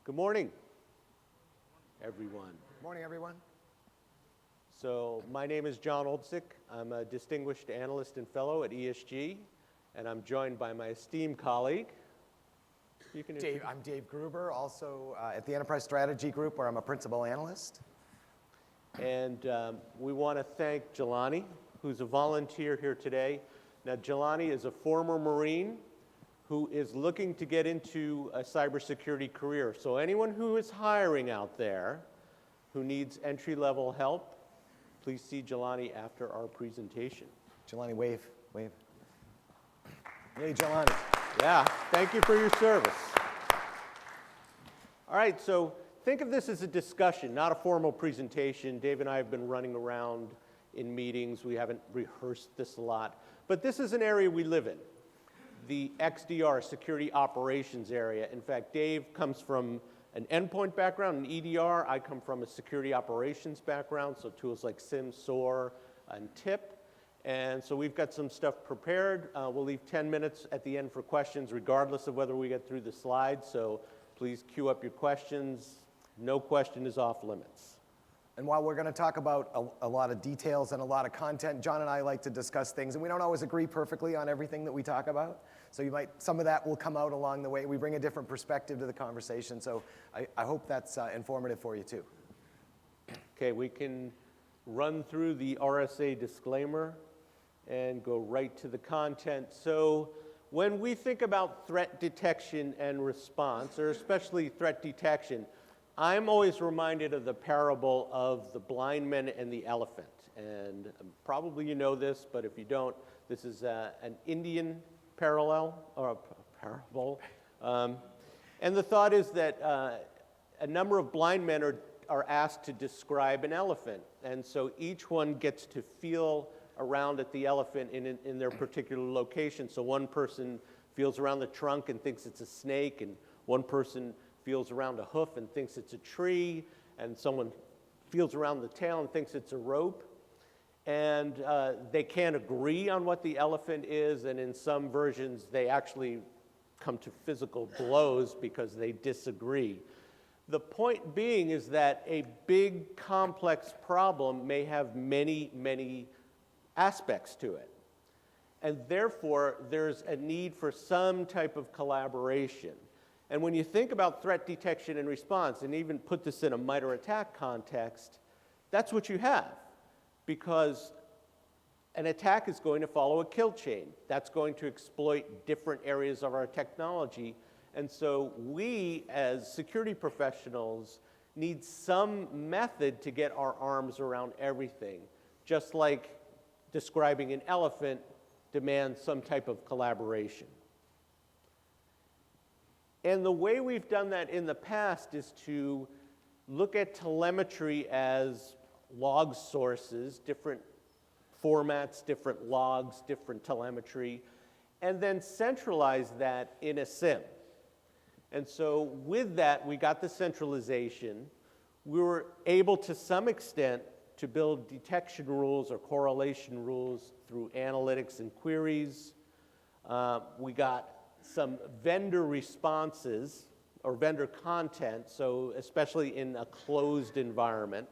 Good morning, everyone. Morning, everyone. So my name is John Oldsick. I'm a distinguished analyst and fellow at ESG, and I'm joined by my esteemed colleague. I'm Dave Gruber, also at the Enterprise Strategy Group, where I'm a principal analyst. And we want to thank Jelani, who's a volunteer here today. Now, Jelani is a former Marine who is looking to get into a cybersecurity career. So anyone who is hiring out there who needs entry-level help, please see Jelani after our presentation. Jelani, wave. Hey, Jelani. Yeah, thank you for your service. All right, so think of this as a discussion, not a formal presentation. Dave and I have been running around in meetings. We haven't rehearsed this a lot. But this is an area we live in, the XDR, Security Operations area. In fact, Dave comes from an endpoint background, an EDR. I come from a security operations background, so tools like SIEM, SOAR, and TIP. And so we've got some stuff prepared. We'll leave 10 minutes at the end for questions, regardless of whether we get through the slides. So please queue up your questions. No question is off limits. And while we're going to talk about a lot of details and a lot of content, John and I like to discuss things, and we don't always agree perfectly on everything that we talk about. So some of that will come out along the way. We bring a different perspective to the conversation, so I hope that's informative for you too. Okay, we can run through the RSA disclaimer and go right to the content. So when we think about threat detection and response, or especially threat detection, I'm always reminded of the parable of the blind man and the elephant. And probably you know this, but if you don't, this is an Indian parallel, or a parable. And the thought is that a number of blind men are asked to describe an elephant. And so each one gets to feel around at the elephant in their particular location. So one person feels around the trunk and thinks it's a snake, and one person feels around a hoof and thinks it's a tree, and someone feels around the tail and thinks it's a rope. And they can't agree on what the elephant is, and in some versions they actually come to physical blows because they disagree. The point being is that a big, complex problem may have many, many aspects to it. And therefore, there's a need for some type of collaboration. And when you think about threat detection and response, and even put this in a MITRE ATT&CK context, that's what you have. Because an attack is going to follow a kill chain. That's going to exploit different areas of our technology. And so we, as security professionals, need some method to get our arms around everything. Just like describing an elephant demands some type of collaboration. And the way we've done that in the past is to look at telemetry as log sources, different formats, different logs, different telemetry, and then centralize that in a SIEM. And so with that, we got the centralization. We were able to some extent to build detection rules or correlation rules through analytics and queries. We got some vendor responses or vendor content, so especially in a closed environment.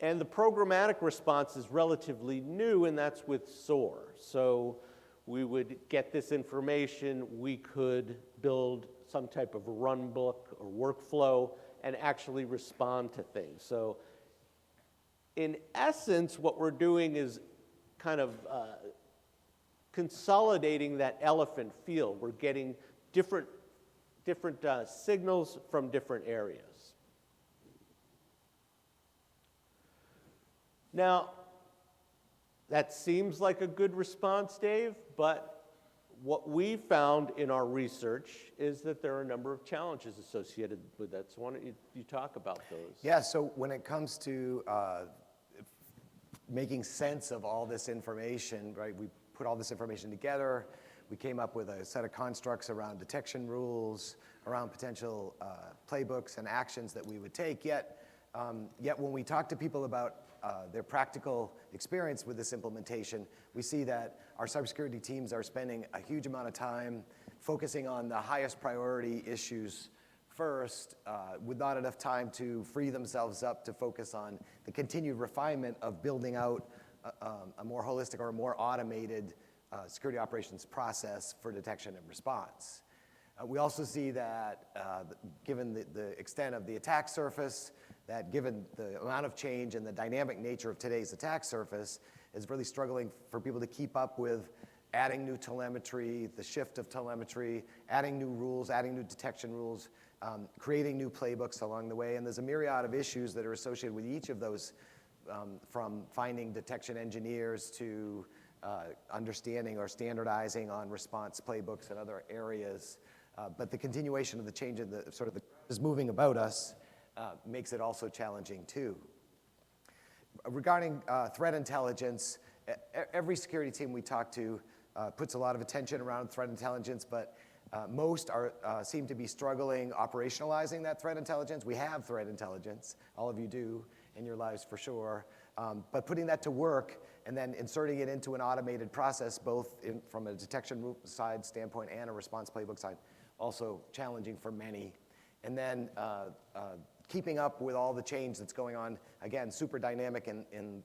And the programmatic response is relatively new, and that's with SOAR. So we would get this information, we could build some type of run book or workflow and actually respond to things. So in essence, what we're doing is kind of consolidating that elephant field. We're getting different signals from different areas. Now, that seems like a good response, Dave, but what we found in our research is that there are a number of challenges associated with that. So why don't you talk about those? Yeah, so when it comes to making sense of all this information, right, we put all this information together. We came up with a set of constructs around detection rules, around potential playbooks and actions that we would take. Yet when we talk to people about their practical experience with this implementation, we see that our cybersecurity teams are spending a huge amount of time focusing on the highest priority issues first with not enough time to free themselves up to focus on the continued refinement of building out a more holistic or a more automated security operations process for detection and response. We also see that given the extent of the attack surface, that given the amount of change and the dynamic nature of today's attack surface, is really struggling for people to keep up with adding new telemetry, the shift of telemetry, adding new rules, adding new detection rules, creating new playbooks along the way. And there's a myriad of issues that are associated with each of those, from finding detection engineers to understanding or standardizing on response playbooks and other areas. But the continuation of the change in the sort of the is moving about us makes it also challenging too. Regarding threat intelligence, every security team we talk to puts a lot of attention around threat intelligence, but most seem to be struggling operationalizing that threat intelligence. We have threat intelligence, all of you do in your lives for sure, but putting that to work and then inserting it into an automated process, both from a detection side standpoint and a response playbook side, also challenging for many. And then keeping up with all the change that's going on, again, super dynamic in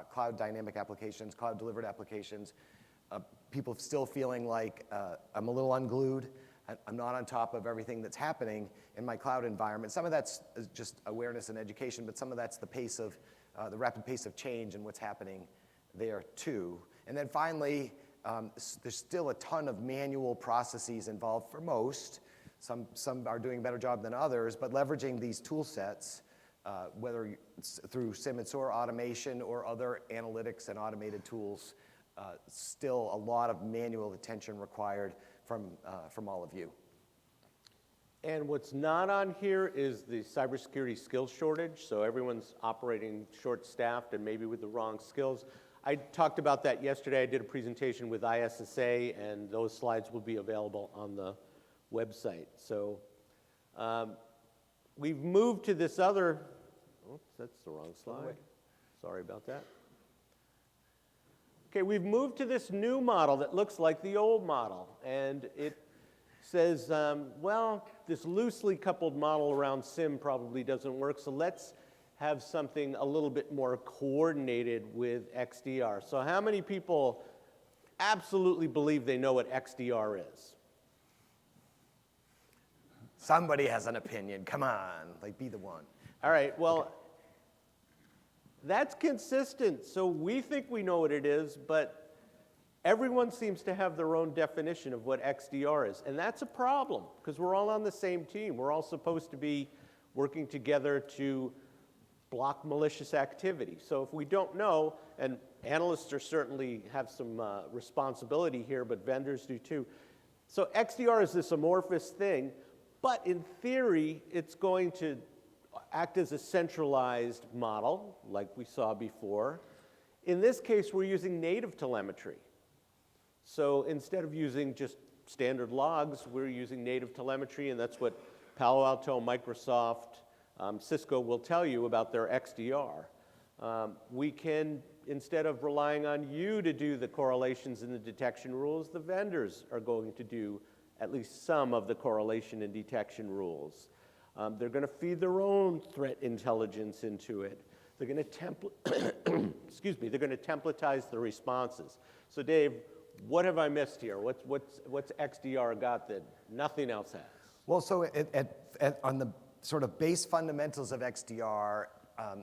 cloud dynamic applications, cloud delivered applications. People still feeling like I'm a little unglued. I'm not on top of everything that's happening in my cloud environment. Some of that's just awareness and education, but some of that's the pace of the rapid pace of change and what's happening there too. And then finally, there's still a ton of manual processes involved for most. Some are doing a better job than others, but leveraging these tool sets, whether it's through SIEM and SOAR automation or other analytics and automated tools, still a lot of manual attention required from all of you. And what's not on here is the cybersecurity skills shortage. So everyone's operating short-staffed and maybe with the wrong skills. I talked about that yesterday. I did a presentation with ISSA, and those slides will be available on the website. So we've moved to this other, oops, that's the wrong slide. Sorry about that. Okay, we've moved to this new model that looks like the old model, and it says, well, this loosely coupled model around SIEM probably doesn't work, so let's have something a little bit more coordinated with XDR. So how many people absolutely believe they know what XDR is? Somebody has an opinion. Come on, like, be the one. All right, well, that's consistent. So we think we know what it is, but everyone seems to have their own definition of what XDR is. And that's a problem, because we're all on the same team. We're all supposed to be working together to block malicious activity. So if we don't know, and analysts are certainly have some responsibility here, but vendors do too. So XDR is this amorphous thing, but in theory, it's going to act as a centralized model, like we saw before. In this case, we're using native telemetry. So instead of using just standard logs, we're using native telemetry, and that's what Palo Alto, Microsoft, Cisco will tell you about their XDR. We can, instead of relying on you to do the correlations and the detection rules, the vendors are going to do at least some of the correlation and detection rules. They're going to feed their own threat intelligence into it. They're going to excuse me, they're going to templatize the responses. So Dave, what have I missed here? What's XDR got that nothing else has? Well, so on the sort of base fundamentals of XDR,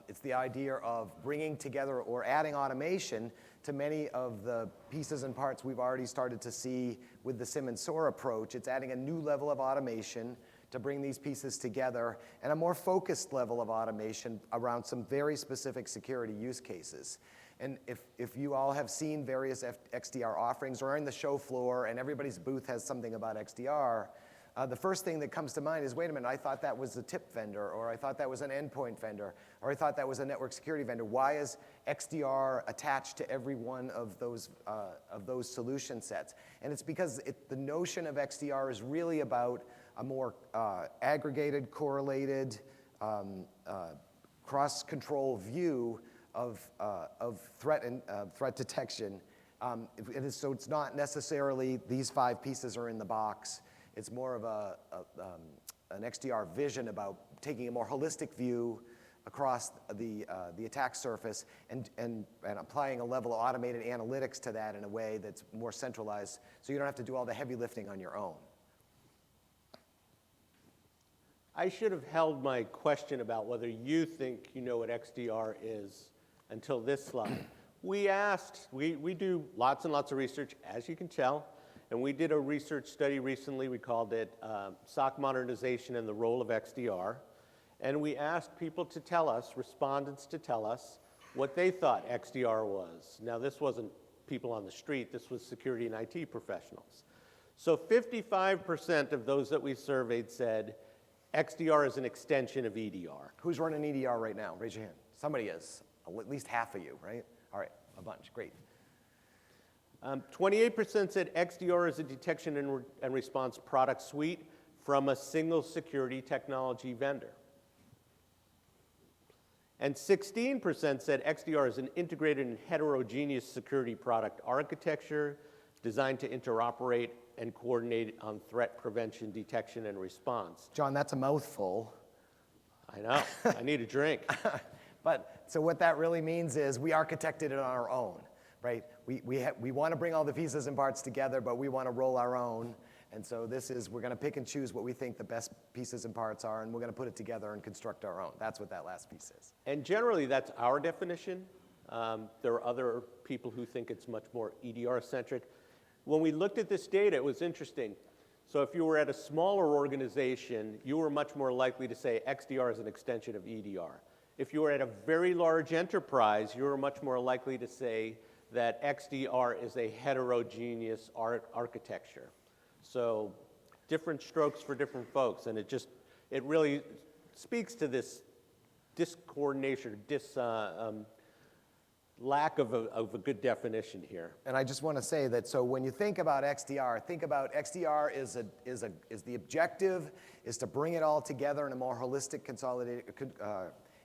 it's the idea of bringing together or adding automation to many of the pieces and parts we've already started to see with the SIEM and SOAR approach. It's adding a new level of automation to bring these pieces together and a more focused level of automation around some very specific security use cases. And if you all have seen various XDR offerings or are in the show floor and everybody's booth has something about XDR, the first thing that comes to mind is, wait a minute, I thought that was a tip vendor, or I thought that was an endpoint vendor, or I thought that was a network security vendor. Why is XDR attached to every one of those solution sets? And it's because the notion of XDR is really about a more aggregated, correlated, cross-control view of threat and threat detection. So it's not necessarily these 5 pieces are in the box. It's more of an XDR vision about taking a more holistic view across the attack surface and applying a level of automated analytics to that in a way that's more centralized so you don't have to do all the heavy lifting on your own. I should have held my question about whether you think you know what XDR is until this slide. We asked, we do lots and lots of research, as you can tell, and we did a research study recently. We called it SOC Modernization and the Role of XDR. And we asked people to tell us, respondents to tell us, what they thought XDR was. Now, this wasn't people on the street. This was security and IT professionals. So 55% of those that we surveyed said XDR is an extension of EDR. Who's running EDR right now? Raise your hand. Somebody is. At least half of you, right? All right, a bunch. Great. 28% said XDR is a detection and response product suite from a single security technology vendor. And 16% said XDR is an integrated and heterogeneous security product architecture designed to interoperate and coordinate on threat prevention, detection, and response. John, that's a mouthful. I know. I need a drink. But so what that really means is we architected it on our own, right? We want to bring all the pieces and parts together, but we want to roll our own. And so we're going to pick and choose what we think the best pieces and parts are, and we're going to put it together and construct our own. That's what that last piece is. And generally, that's our definition. There are other people who think it's much more EDR-centric. When we looked at this data, it was interesting. So if you were at a smaller organization, you were much more likely to say XDR is an extension of EDR. If you were at a very large enterprise, you were much more likely to say that XDR is a heterogeneous architecture. So different strokes for different folks, and it really speaks to this discoordination, lack of a good definition here. And I just want to say that, so when you think about XDR, think about XDR is the objective is to bring it all together in a more holistic, consolidated,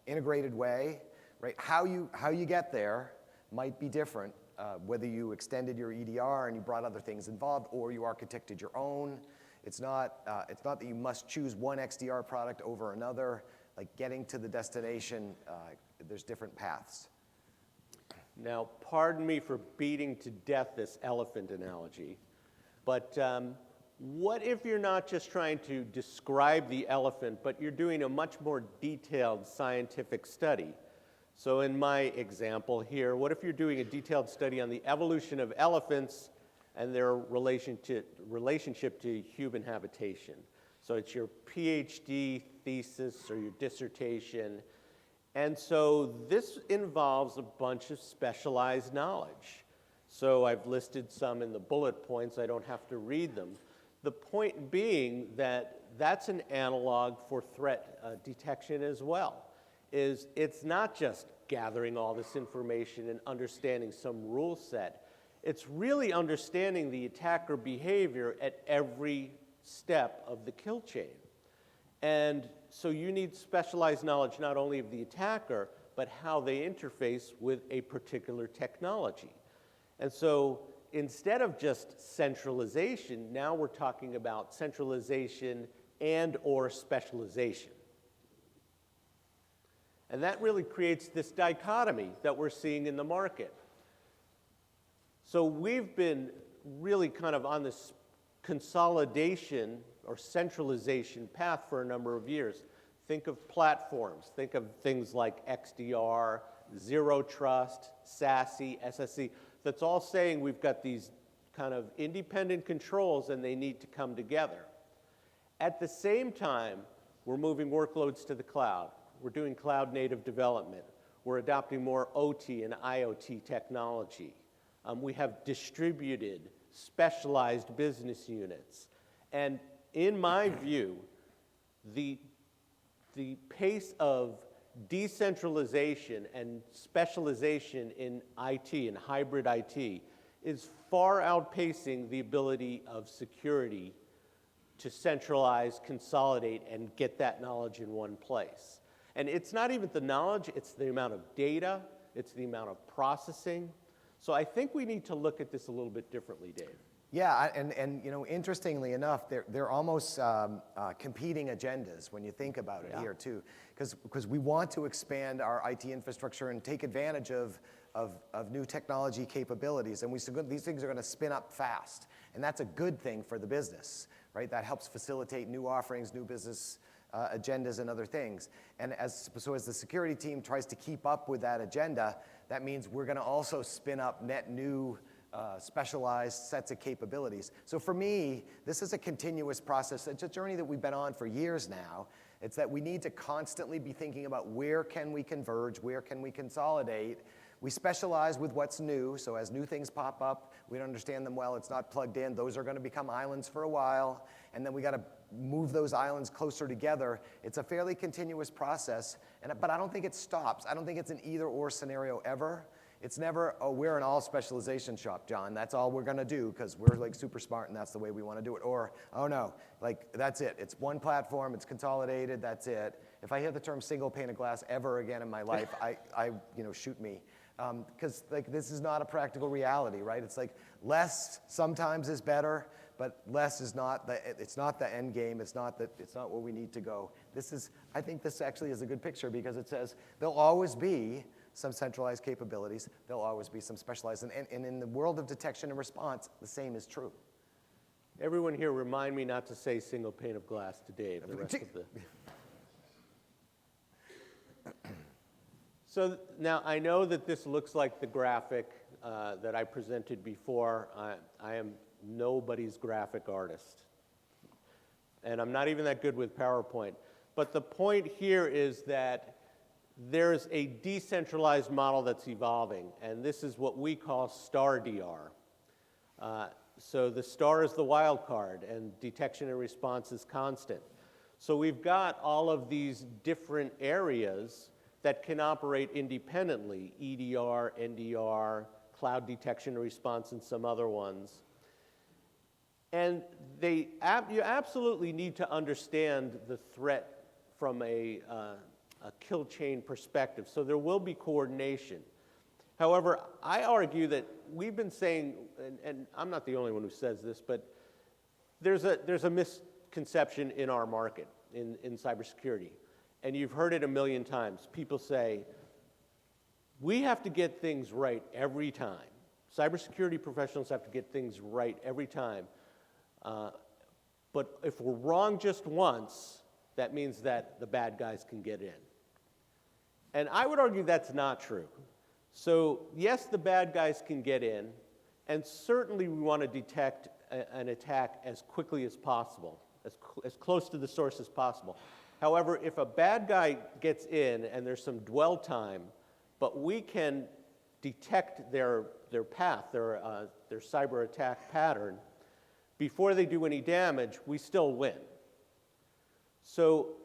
integrated way, right? How you get there might be different, whether you extended your EDR and you brought other things involved, or you architected your own. It's not that you must choose one XDR product over another. Like getting to the destination, there's different paths. Now, pardon me for beating to death this elephant analogy, but what if you're not just trying to describe the elephant, but you're doing a much more detailed scientific study? So in my example here, what if you're doing a detailed study on the evolution of elephants and their relationship to human habitation? So it's your PhD thesis or your dissertation. And so this involves a bunch of specialized knowledge. So I've listed some in the bullet points. I don't have to read them. The point being that that's an analog for threat detection as well. It's not just gathering all this information and understanding some rule set. It's really understanding the attacker behavior at every step of the kill chain. And so you need specialized knowledge not only of the attacker, but how they interface with a particular technology. And so instead of just centralization, now we're talking about centralization and or specialization. And that really creates this dichotomy that we're seeing in the market. So we've been really kind of on this consolidation or centralization path for a number of years. Think of platforms. Think of things like XDR, Zero Trust, SASE, SSE. That's all saying we've got these kind of independent controls and they need to come together. At the same time, we're moving workloads to the cloud. We're doing cloud native development. We're adopting more OT and IoT technology. We have distributed, specialized business units. And in my view, the pace of decentralization and specialization in IT and hybrid IT is far outpacing the ability of security to centralize, consolidate, and get that knowledge in one place. And it's not even the knowledge, it's the amount of data, it's the amount of processing. So I think we need to look at this a little bit differently, Dave. Yeah, and you know, interestingly enough, they're almost competing agendas when you think about it here too, because we want to expand our IT infrastructure and take advantage of new technology capabilities, and these things are going to spin up fast, and that's a good thing for the business, right? That helps facilitate new offerings, new business agendas, and other things. And as the security team tries to keep up with that agenda, that means we're going to also spin up net new specialized sets of capabilities. So for me, this is a continuous process. It's a journey that we've been on for years now. It's that we need to constantly be thinking about where can we converge, where can we consolidate. We specialize with what's new, so as new things pop up, we don't understand them well, it's not plugged in, those are going to become islands for a while, and then we got to move those islands closer together. It's a fairly continuous process, but I don't think it stops. I don't think it's an either-or scenario ever. It's never, oh, we're an all-specialization shop, John. That's all we're going to do because we're like super smart and that's the way we want to do it. Or, oh no, like that's it. It's one platform. It's consolidated. That's it. If I hear the term single pane of glass ever again in my life, shoot me. Because like this is not a practical reality, right? It's like less sometimes is better, but less is not it's not the end game. It's not where we need to go. I think this actually is a good picture because it says there'll always be some centralized capabilities. There'll always be some specialized. And in the world of detection and response, the same is true. Everyone here, remind me not to say single pane of glass to Dave. The rest of the. So now I know that this looks like the graphic that I presented before. I am nobody's graphic artist. And I'm not even that good with PowerPoint. But the point here is that there's a decentralized model that's evolving, and this is what we call STAR-DR. So the STAR is the wild card, and detection and response is constant. So we've got all of these different areas that can operate independently, EDR, NDR, cloud detection and response, and some other ones. And you absolutely need to understand the threat from a kill chain perspective, so there will be coordination. However, I argue that we've been saying, and I'm not the only one who says this, but there's a misconception in our market, in cybersecurity, and you've heard it a million times. People say, we have to get things right every time. Cybersecurity professionals have to get things right every time. But if we're wrong just once, that means that the bad guys can get in. And I would argue that's not true. So yes, the bad guys can get in, and certainly we want to detect an attack as quickly as possible, as close to the source as possible. However, if a bad guy gets in and there's some dwell time, but we can detect their path, their cyber attack pattern, before they do any damage, we still win. So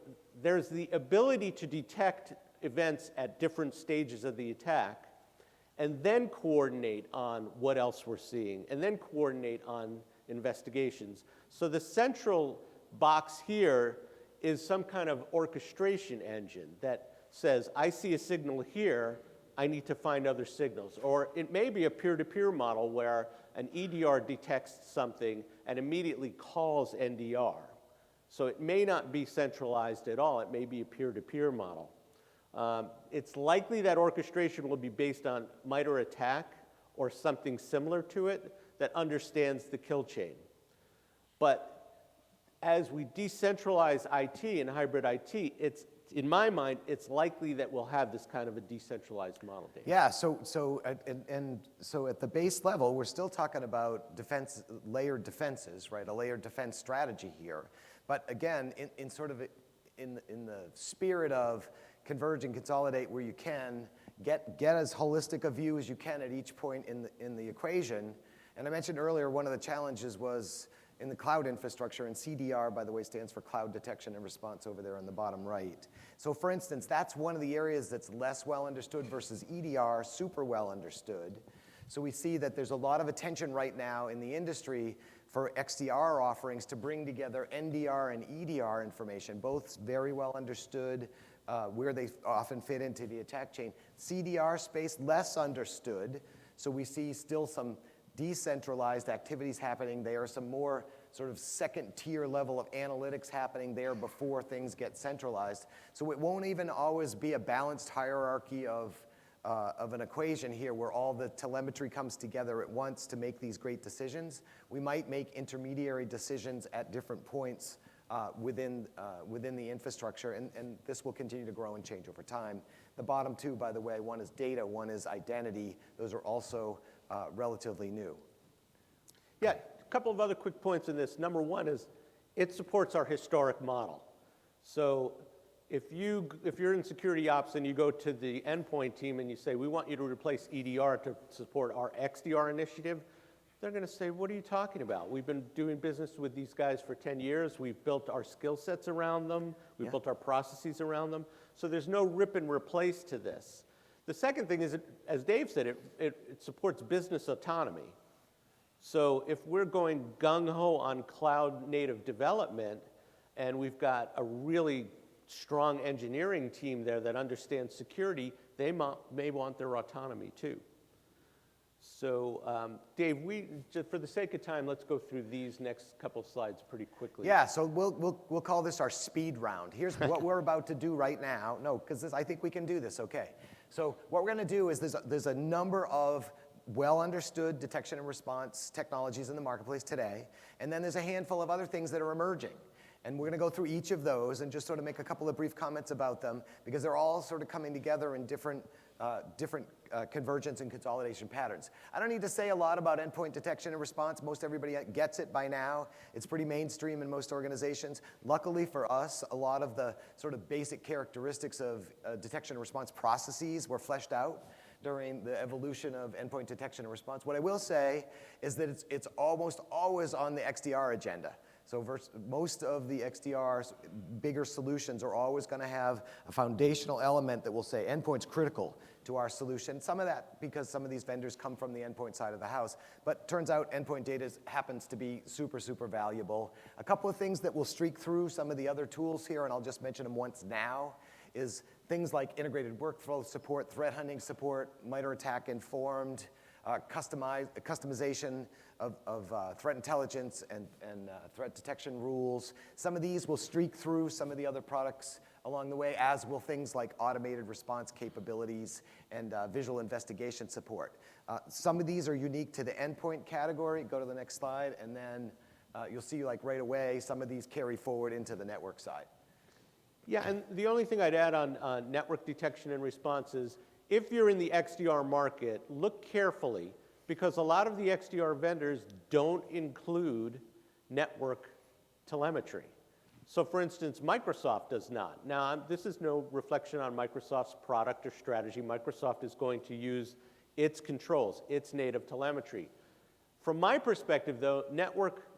there's the ability to detect events at different stages of the attack, and then coordinate on what else we're seeing, and then coordinate on investigations. So the central box here is some kind of orchestration engine that says, I see a signal here, I need to find other signals. Or it may be a peer-to-peer model where an EDR detects something and immediately calls NDR. So it may not be centralized at all, it may be a peer-to-peer model. It's likely that orchestration will be based on MITRE ATT&CK or something similar to it that understands the kill chain. But as we decentralize IT and hybrid IT, in my mind, it's likely that we'll have this kind of a decentralized model, Dave. Yeah, so at the base level, we're still talking about layered defenses, right? A layered defense strategy here. But again, in the spirit of converge and consolidate where you can, get as holistic a view as you can at each point in the equation. And I mentioned earlier, one of the challenges was in the cloud infrastructure, and CDR, by the way, stands for Cloud Detection and Response over there on the bottom right. So for instance, that's one of the areas that's less well understood versus EDR, super well understood. So we see that there's a lot of attention right now in the industry for XDR offerings to bring together NDR and EDR information, both very well understood, where they often fit into the attack chain. CDR space, less understood, so we see still some decentralized activities happening. There are some more sort of second-tier level of analytics happening there before things get centralized. So it won't even always be a balanced hierarchy of an equation here where all the telemetry comes together at once to make these great decisions. We might make intermediary decisions at different points within the infrastructure, and this will continue to grow and change over time. The bottom two, by the way, one is data, one is identity. Those are also relatively new. Yeah, a couple of other quick points in this. Number one is it supports our historic model. So if you're in security ops and you go to the endpoint team and you say, we want you to replace EDR to support our XDR initiative, they're going to say, what are you talking about? We've been doing business with these guys for 10 years. We've built our skill sets around them. We've built our processes around them. So there's no rip and replace to this. The second thing is, as Dave said, it supports business autonomy. So if we're going gung-ho on cloud native development and we've got a really strong engineering team there that understands security, they may want their autonomy too. So Dave, just for the sake of time, let's go through these next couple slides pretty quickly. Yeah, so we'll call this our speed round. Here's what we're about to do right now. No, because I think we can do this, okay. So what we're going to do is there's a number of well-understood detection and response technologies in the marketplace today, and then there's a handful of other things that are emerging. And we're going to go through each of those and just sort of make a couple of brief comments about them, because they're all sort of coming together in different convergence and consolidation patterns. I don't need to say a lot about endpoint detection and response. Most everybody gets it by now. It's pretty mainstream in most organizations. Luckily for us, a lot of the sort of basic characteristics of detection and response processes were fleshed out during the evolution of endpoint detection and response. What I will say is that it's almost always on the XDR agenda. So most of the XDR's bigger solutions are always going to have a foundational element that will say endpoint's critical to our solution. Some of that because some of these vendors come from the endpoint side of the house. But turns out endpoint data happens to be super, super valuable. A couple of things that will streak through some of the other tools here, and I'll just mention them once now, is things like integrated workflow support, threat hunting support, MITRE ATT&CK informed, customization of threat intelligence and threat detection rules. Some of these will streak through some of the other products along the way, as will things like automated response capabilities and visual investigation support. Some of these are unique to the endpoint category. Go to the next slide, and then you'll see like right away some of these carry forward into the network side. Yeah, and the only thing I'd add on network detection and response is, if you're in the XDR market, look carefully, because a lot of the XDR vendors don't include network telemetry. So for instance, Microsoft does not. Now, this is no reflection on Microsoft's product or strategy. Microsoft is going to use its controls, its native telemetry. From my perspective, though, network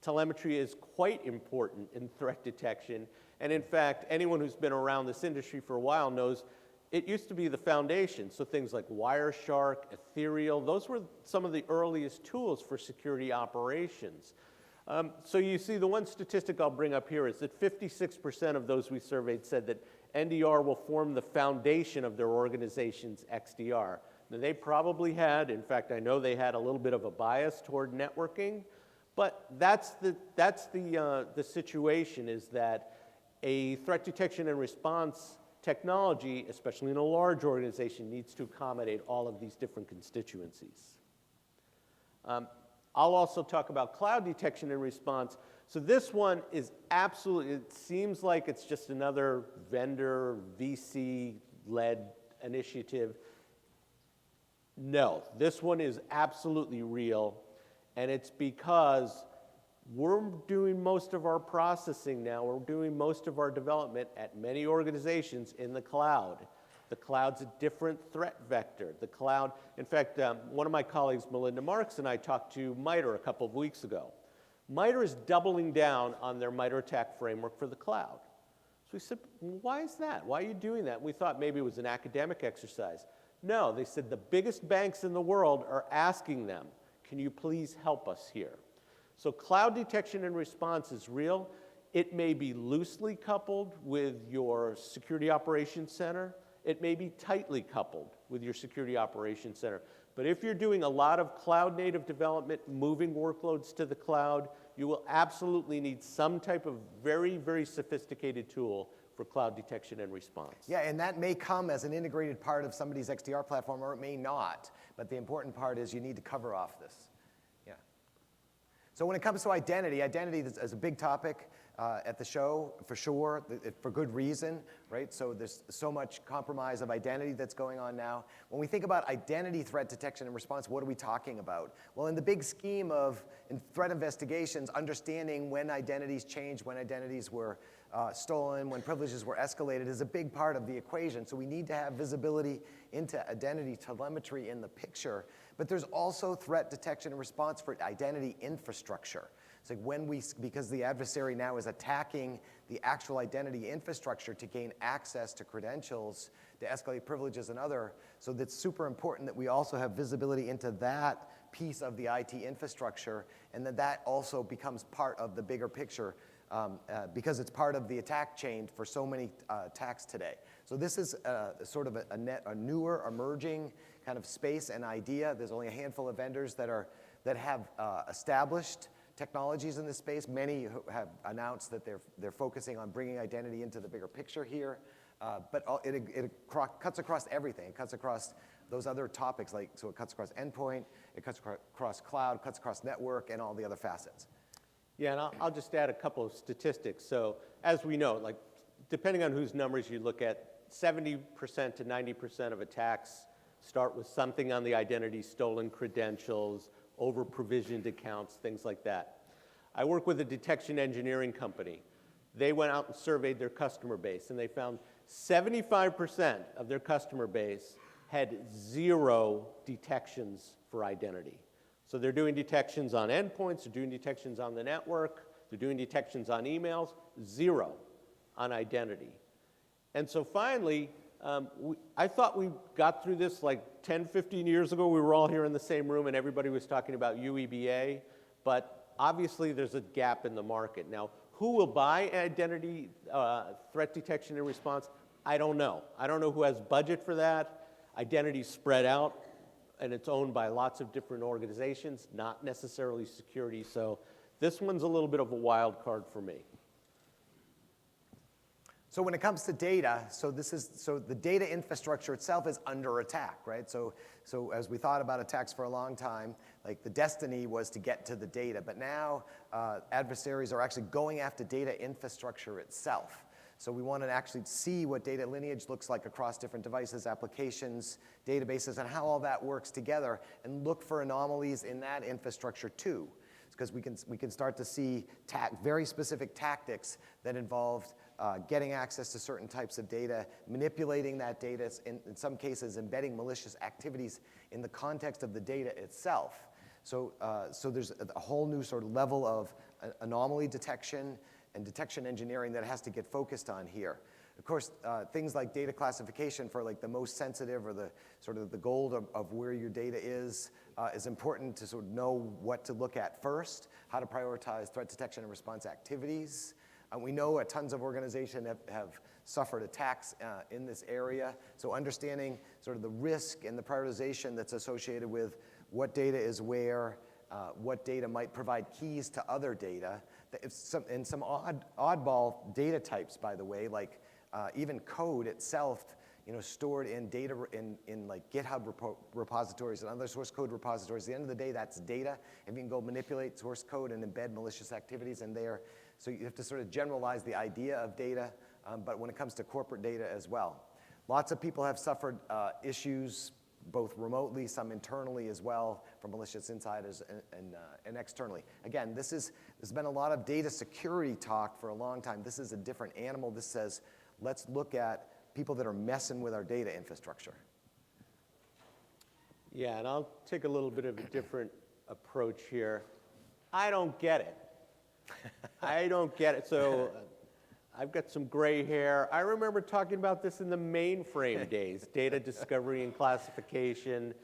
telemetry is quite important in threat detection. And in fact, anyone who's been around this industry for a while knows it used to be the foundation. So things like Wireshark, Ethereal, those were some of the earliest tools for security operations. So you see, the one statistic I'll bring up here is that 56% of those we surveyed said that NDR will form the foundation of their organization's XDR. Now, they probably had, in fact, I know they had a little bit of a bias toward networking, but that's the situation, is that a threat detection and response technology, especially in a large organization, needs to accommodate all of these different constituencies. I'll also talk about cloud detection and response. So this one is absolutely, it seems like it's just another vendor, VC-led initiative. No, this one is absolutely real, and it's because we're doing most of our processing now, we're doing most of our development at many organizations in the cloud. The cloud's a different threat vector. The cloud, in fact, one of my colleagues, Melinda Marks, and I talked to MITRE a couple of weeks ago. MITRE is doubling down on their MITRE ATT&CK framework for the cloud. So we said, why is that? Why are you doing that? We thought maybe it was an academic exercise. No, they said the biggest banks in the world are asking them, can you please help us here? So cloud detection and response is real. It may be loosely coupled with your security operations center. It may be tightly coupled with your security operations center. But if you're doing a lot of cloud-native development, moving workloads to the cloud, you will absolutely need some type of very, very sophisticated tool for cloud detection and response. Yeah, and that may come as an integrated part of somebody's XDR platform, or it may not. But the important part is you need to cover off this. Yeah. So when it comes to identity, identity is a big topic at the show, for sure, for good reason, right? So there's so much compromise of identity that's going on now. When we think about identity threat detection and response, what are we talking about? Well, in the big scheme of threat investigations, understanding when identities changed, when identities were stolen, when privileges were escalated is a big part of the equation. So we need to have visibility into identity telemetry in the picture. But there's also threat detection and response for identity infrastructure. It's like because the adversary now is attacking the actual identity infrastructure to gain access to credentials, to escalate privileges and other. So that's super important that we also have visibility into that piece of the IT infrastructure, and that also becomes part of the bigger picture because it's part of the attack chain for so many attacks today. So this is sort of a newer, emerging kind of space and idea. There's only a handful of vendors that have established technologies in this space. Many have announced that they're focusing on bringing identity into the bigger picture here. But it cuts across everything. It cuts across those other topics, so it cuts across endpoint, it cuts across cloud, cuts across network, and all the other facets. Yeah, and I'll just add a couple of statistics. So as we know, like depending on whose numbers you look at, 70% to 90% of attacks start with something on the identity, stolen credentials, over-provisioned accounts, things like that. I work with a detection engineering company. They went out and surveyed their customer base, and they found 75% of their customer base had 0 detections for identity. So they're doing detections on endpoints, they're doing detections on the network, they're doing detections on emails, 0 on identity. And so finally, I thought we got through this like 10, 15 years ago. We were all here in the same room and everybody was talking about UEBA, but obviously there's a gap in the market. Now, who will buy identity threat detection and response? I don't know. I don't know who has budget for that. Identity's spread out and it's owned by lots of different organizations, not necessarily security. So this one's a little bit of a wild card for me. So when it comes to data, so the data infrastructure itself is under attack, right? So as we thought about attacks for a long time, like the destiny was to get to the data, but now adversaries are actually going after data infrastructure itself. So we want to actually see what data lineage looks like across different devices, applications, databases, and how all that works together, and look for anomalies in that infrastructure too. Because we can start to see very specific tactics that involved getting access to certain types of data, manipulating that data, in some cases embedding malicious activities in the context of the data itself. So there's a whole new sort of level of anomaly detection and detection engineering that has to get focused on here. Of course, things like data classification for like the most sensitive or the sort of the gold of where your data is important to sort of know what to look at first, how to prioritize threat detection and response activities. We know tons of organizations have suffered attacks in this area, so understanding sort of the risk and the prioritization that's associated with what data is where, what data might provide keys to other data, and some oddball data types, by the way, like even code itself, stored in data in like GitHub repositories and other source code repositories. At the end of the day, that's data, and you can go manipulate source code and embed malicious activities in there. So you have to sort of generalize the idea of data, but when it comes to corporate data as well. Lots of people have suffered issues, both remotely, some internally as well, from malicious insiders and externally. Again, there's been a lot of data security talk for a long time. This is a different animal. This says, let's look at people that are messing with our data infrastructure. Yeah, and I'll take a little bit of a different approach here. I don't get it. I don't get it. So I've got some gray hair. I remember talking about this in the mainframe days, data discovery and classification,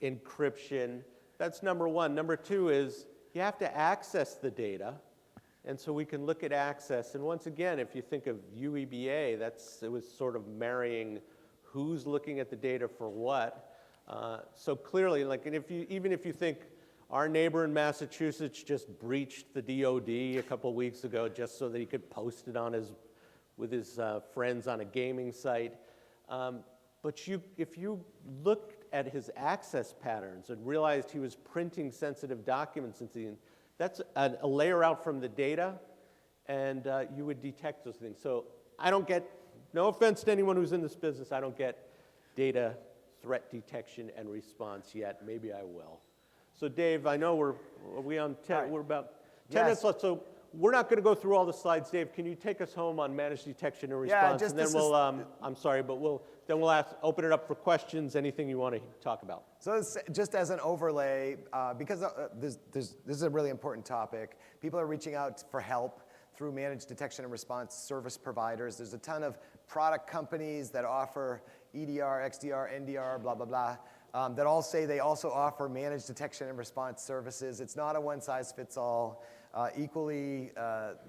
encryption. That's number one. Number two is you have to access the data. And so we can look at access. And once again, if you think of UEBA, it was sort of marrying who's looking at the data for what. So clearly, like, and even if you think our neighbor in Massachusetts just breached the DOD a couple weeks ago just so that he could post it on with his friends on a gaming site. But if you looked at his access patterns and realized he was printing sensitive documents into the, that's a layer out from the data, and you would detect those things. So I don't get, no offense to anyone who's in this business, I don't get data threat detection and response yet. Maybe I will. So Dave, I know are we on 10? Right. We're about 10 minutes left, so we're not going to go through all the slides. Dave, can you take us home on managed detection and response? just and then this we'll, is- I'm sorry, but we'll open it up for questions, anything you want to talk about. So it's just as an overlay, because this is a really important topic. People are reaching out for help through managed detection and response service providers. There's a ton of product companies that offer EDR, XDR, NDR, blah, blah, blah, that all say they also offer managed detection and response services. It's not a one-size-fits-all. Equally,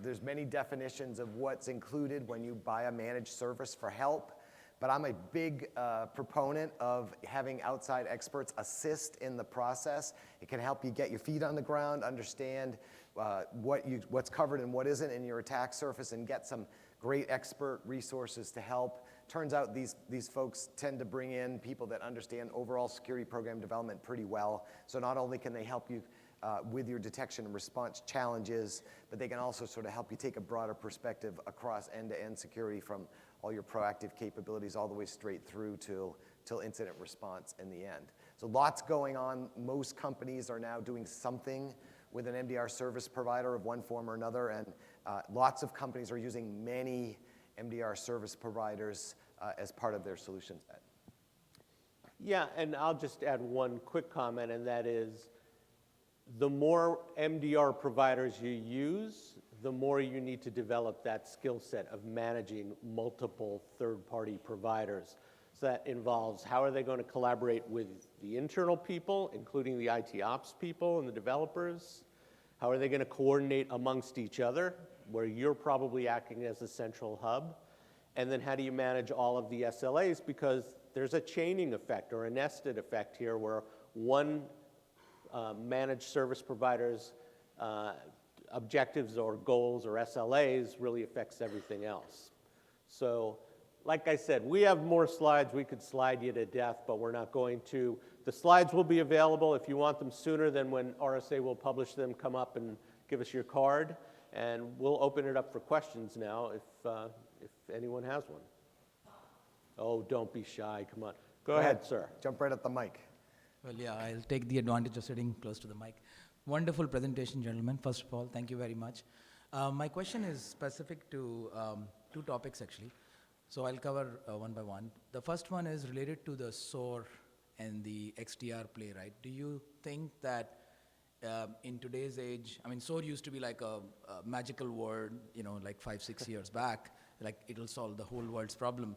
there's many definitions of what's included when you buy a managed service for help. But I'm a big proponent of having outside experts assist in the process. It can help you get your feet on the ground, understand what's covered and what isn't in your attack surface, and get some great expert resources to help. Turns out these folks tend to bring in people that understand overall security program development pretty well. So not only can they help you with your detection and response challenges, but they can also sort of help you take a broader perspective across end-to-end security from all your proactive capabilities all the way straight through till incident response in the end. So lots going on. Most companies are now doing something with an MDR service provider of one form or another, and lots of companies are using many MDR service providers as part of their solution set. Yeah, and I'll just add one quick comment, and that is the more MDR providers you use, the more you need to develop that skill set of managing multiple third-party providers. So that involves how are they going to collaborate with the internal people, including the IT ops people and the developers? How are they going to coordinate amongst each other, where you're probably acting as a central hub? And then how do you manage all of the SLAs? Because there's a chaining effect or a nested effect here where one managed service provider's objectives or goals or SLAs really affects everything else. So, like I said, we have more slides. We could slide you to death, but we're not going to. The slides will be available. If you want them sooner than when RSA will publish them, come up and give us your card, and we'll open it up for questions now if anyone has one. Oh, don't be shy. Come on. Go ahead, sir. Jump right at the mic. Well, yeah, I'll take the advantage of sitting close to the mic. Wonderful presentation, gentlemen. First of all, thank you very much. My question is specific to two topics, actually. So I'll cover one by one. The first one is related to the SOAR and the XDR play, right? Do you think that in today's age, I mean, SOAR used to be like a magical word, like 5-6 years back, like it'll solve the whole world's problem.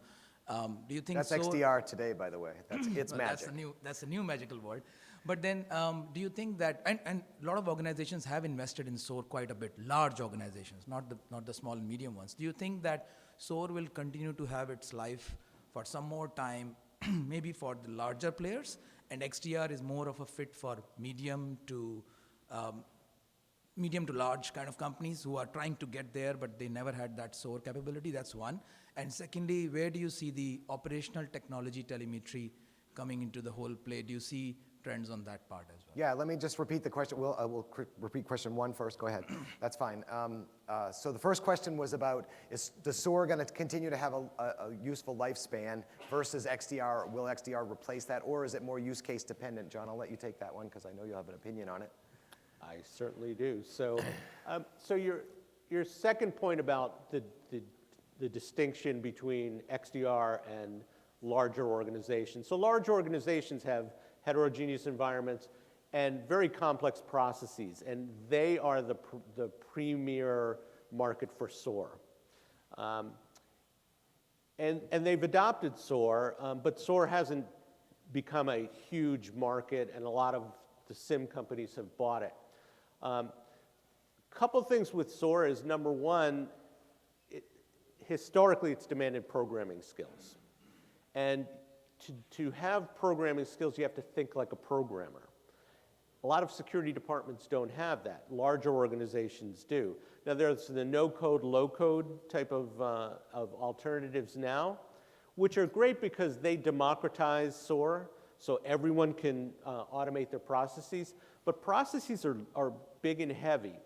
Do you think That's SOAR XDR today, by the way. It's well, magic. That's a new magical word. But then, do you think that, and a lot of organizations have invested in SOAR quite a bit, large organizations, not the small and medium ones. Do you think that SOAR will continue to have its life for some more time, maybe for the larger players, and XDR is more of a fit for medium to large kind of companies who are trying to get there, but they never had that SOAR capability? That's one. And secondly, where do you see the operational technology telemetry coming into the whole play? Do you see trends on that part as well? Yeah, let me just repeat the question. We'll repeat question one first. Go ahead. That's fine. So the first question was about, is the SOAR going to continue to have a useful lifespan versus XDR? Will XDR replace that, or is it more use case dependent? John, I'll let you take that one because I know you have an opinion on it. I certainly do. So, so your second point about the distinction between XDR and larger organizations. So large organizations have heterogeneous environments and very complex processes, and they are the premier market for SOAR. And they've adopted SOAR, but SOAR hasn't become a huge market, and a lot of the SIEM companies have bought it. Couple things with SOAR is, number one, historically it's demanded programming skills. And to have programming skills, you have to think like a programmer. A lot of security departments don't have that. Larger organizations do. Now, there's the no-code, low-code type of alternatives now, which are great because they democratize SOAR, so everyone can automate their processes. But processes are big and heavy.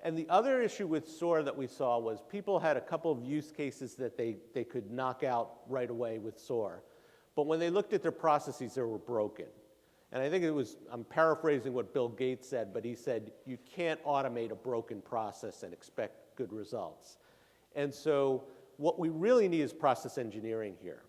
And the other issue with SOAR that we saw was people had a couple of use cases that they could knock out right away with SOAR. But when they looked at their processes, they were broken. And I think it was, I'm paraphrasing what Bill Gates said, but he said, you can't automate a broken process and expect good results. And so what we really need is process engineering here.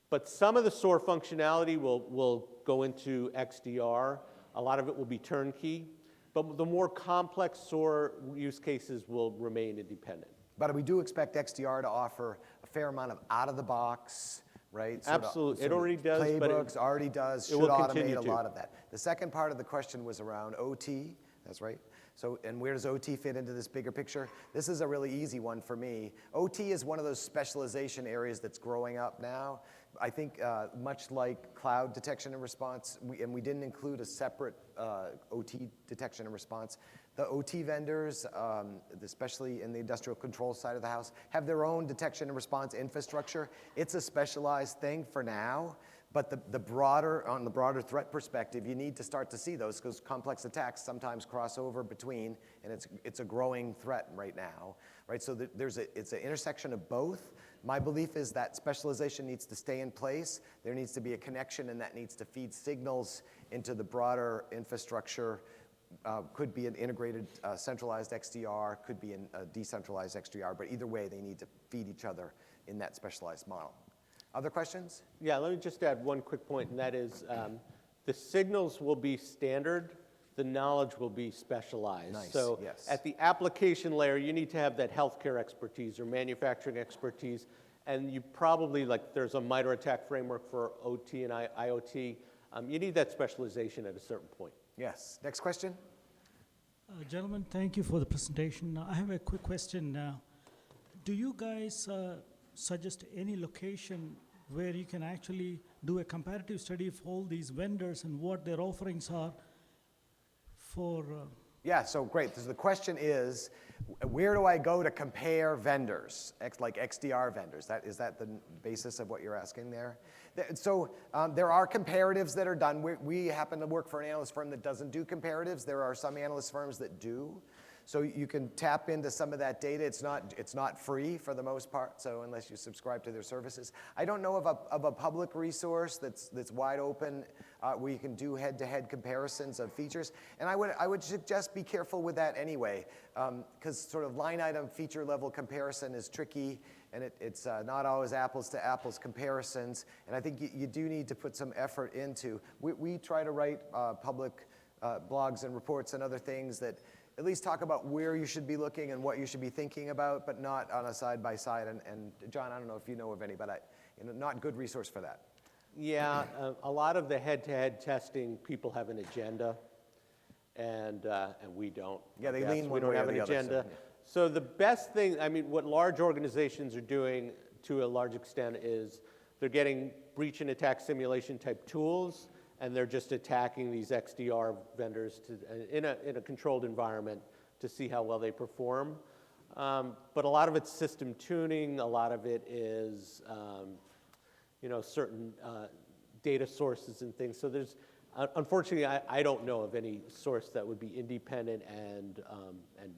But some of the SOAR functionality will go into XDR. A lot of it will be turnkey. But the more complex SOAR use cases will remain independent. But we do expect XDR to offer a fair amount of out-of-the-box, right? Absolutely. It already does, but playbooks already does, should automate a lot of that. The second part of the question was around OT. That's right. So, and where does OT fit into this bigger picture? This is a really easy one for me. OT is one of those specialization areas that's growing up now. I think much like cloud detection and response, we didn't include a separate OT detection and response. The OT vendors, especially in the industrial control side of the house, have their own detection and response infrastructure. It's a specialized thing for now. But on the broader threat perspective, you need to start to see those because complex attacks sometimes cross over between, and it's a growing threat right now, right? So it's an intersection of both. My belief is that specialization needs to stay in place. There needs to be a connection, and that needs to feed signals into the broader infrastructure. Could be an integrated centralized XDR, could be a decentralized XDR, but either way, they need to feed each other in that specialized model. Other questions? Yeah, let me just add one quick point, and that is the signals will be standard, the knowledge will be specialized. Nice, so yes. At the application layer, you need to have that healthcare expertise or manufacturing expertise, and you probably, like there's a MITRE ATT&CK framework for OT and IoT, you need that specialization at a certain point. Yes. Next question? Gentlemen, thank you for the presentation. I have a quick question now. Do you guys suggest any location where you can actually do a comparative study of all these vendors and what their offerings are for... Yeah, so great. So the question is, where do I go to compare vendors, like XDR vendors? Is that the basis of what you're asking there? So there are comparatives that are done. We happen to work for an analyst firm that doesn't do comparatives. There are some analyst firms that do. So you can tap into some of that data. It's not free for the most part, so unless you subscribe to their services. I don't know of a public resource that's wide open where you can do head-to-head comparisons of features. And I would suggest be careful with that anyway, because sort of line item feature level comparison is tricky, and it's not always apples to apples comparisons. And I think you do need to put some effort into. We try to write public blogs and reports and other things that at least talk about where you should be looking and what you should be thinking about, but not on a side-by-side. And John, I don't know if you know of any, but not good resource for that. Yeah, a lot of the head-to-head testing, people have an agenda, and we don't. Yeah, they Yes, lean one we don't way or have an the other, so, agenda. yeah. So the best thing, I mean, what large organizations are doing to a large extent is they're getting breach and attack simulation type tools, and they're just attacking these XDR vendors in a controlled environment to see how well they perform. But a lot of it's system tuning. A lot of it is, certain data sources and things. So there's, unfortunately, I don't know of any source that would be independent and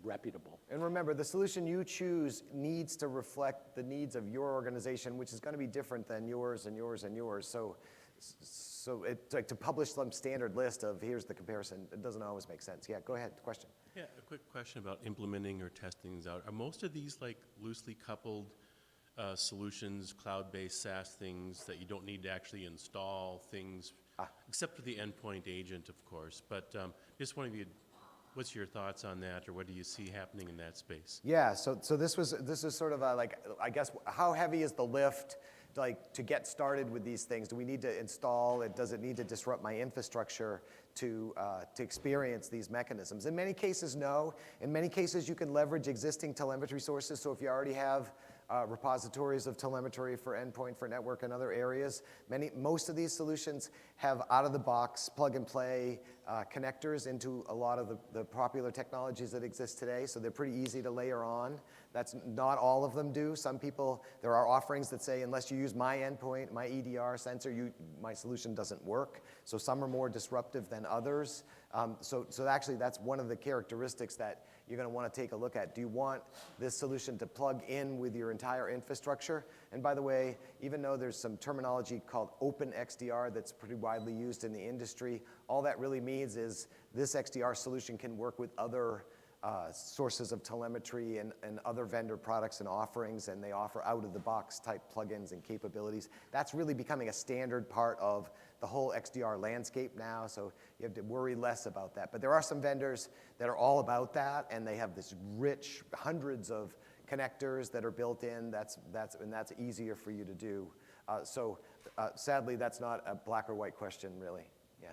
reputable. And remember, the solution you choose needs to reflect the needs of your organization, which is going to be different than yours and yours and yours. So it's like to publish some standard list of here's the comparison, it doesn't always make sense. Yeah, go ahead, question. Yeah, a quick question about implementing or testing these out. Are most of these like loosely coupled solutions, cloud-based SaaS things that you don't need to actually install things, except for the endpoint agent, of course. But just wondering, what's your thoughts on that, or what do you see happening in that space? Yeah, so this is sort of I guess, how heavy is the lift? Like to get started with these things, do we need to install it? Does it need to disrupt my infrastructure to experience these mechanisms? In many cases, no. In many cases, you can leverage existing telemetry sources. So if you already have repositories of telemetry for endpoint, for network, and other areas. Most of these solutions have out-of-the-box, plug-and-play connectors into a lot of the popular technologies that exist today, so they're pretty easy to layer on. That's not all of them do. Some people, there are offerings that say, unless you use my endpoint, my EDR sensor, my solution doesn't work. So some are more disruptive than others. So actually, that's one of the characteristics that you're going to want to take a look at. Do you want this solution to plug in with your entire infrastructure? And by the way, even though there's some terminology called open XDR that's pretty widely used in the industry, all that really means is this XDR solution can work with other sources of telemetry and other vendor products and offerings, and they offer out-of-the-box type plugins and capabilities. That's really becoming a standard part of the whole XDR landscape now, so you have to worry less about that. But there are some vendors that are all about that, and they have this rich, hundreds of connectors that are built in, and that's easier for you to do. Sadly, that's not a black or white question, really. Yeah.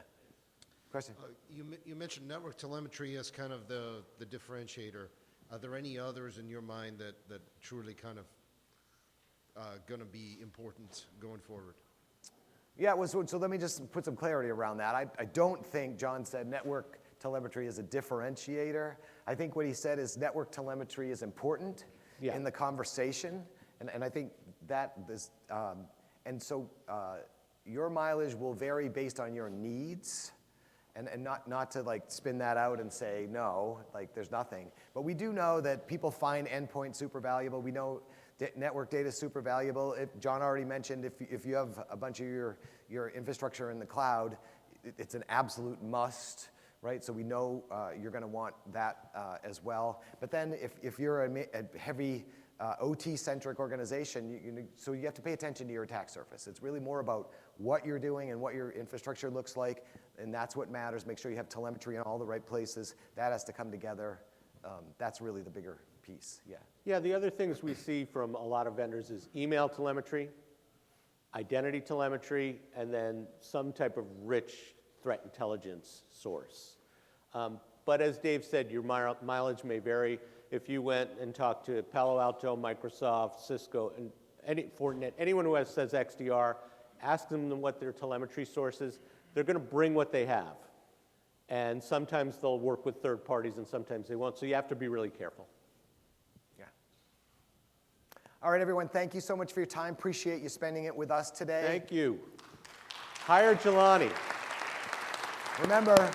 Question? You mentioned network telemetry as kind of the differentiator. Are there any others in your mind that truly kind of going to be important going forward? Yeah, so let me just put some clarity around that. I don't think John said network telemetry is a differentiator. I think what he said is network telemetry is important in the conversation, and I think that this, and so your mileage will vary based on your needs. And not to like spin that out and say, no, like there's nothing. But we do know that people find endpoint super valuable. We know network data is super valuable. John already mentioned if you have a bunch of your infrastructure in the cloud, it's an absolute must, right? So we know you're going to want that as well. But then if you're a heavy OT-centric organization, so you have to pay attention to your attack surface. It's really more about what you're doing and what your infrastructure looks like, and that's what matters. Make sure you have telemetry in all the right places. That has to come together. That's really the bigger piece, yeah. Yeah, the other things we see from a lot of vendors is email telemetry, identity telemetry, and then some type of rich threat intelligence source. But as Dave said, your mileage may vary. If you went and talked to Palo Alto, Microsoft, Cisco, and Fortinet, anyone who says XDR, ask them what their telemetry source is. They're going to bring what they have. And sometimes they'll work with third parties and sometimes they won't. So you have to be really careful. Yeah. All right, everyone, thank you so much for your time. Appreciate you spending it with us today. Thank you. Hire Jelani. Remember,